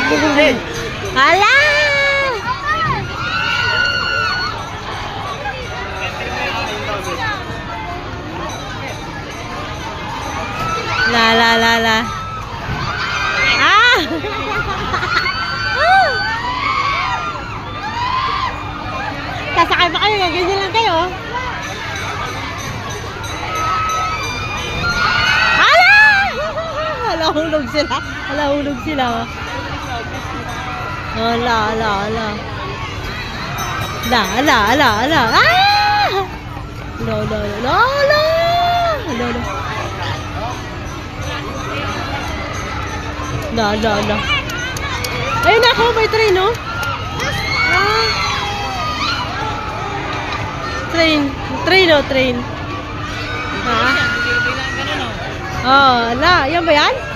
Hala! La. Ah! Sasakay ba kayo? Ganyan lang kayo. Hala! Hala, hulog sila. Hala, hulog sila. Hala. Ala. Ah! Lo. La. Ayun ako, may train, no? Ah. Train. Ha? Oh, ala. Yan ba yan?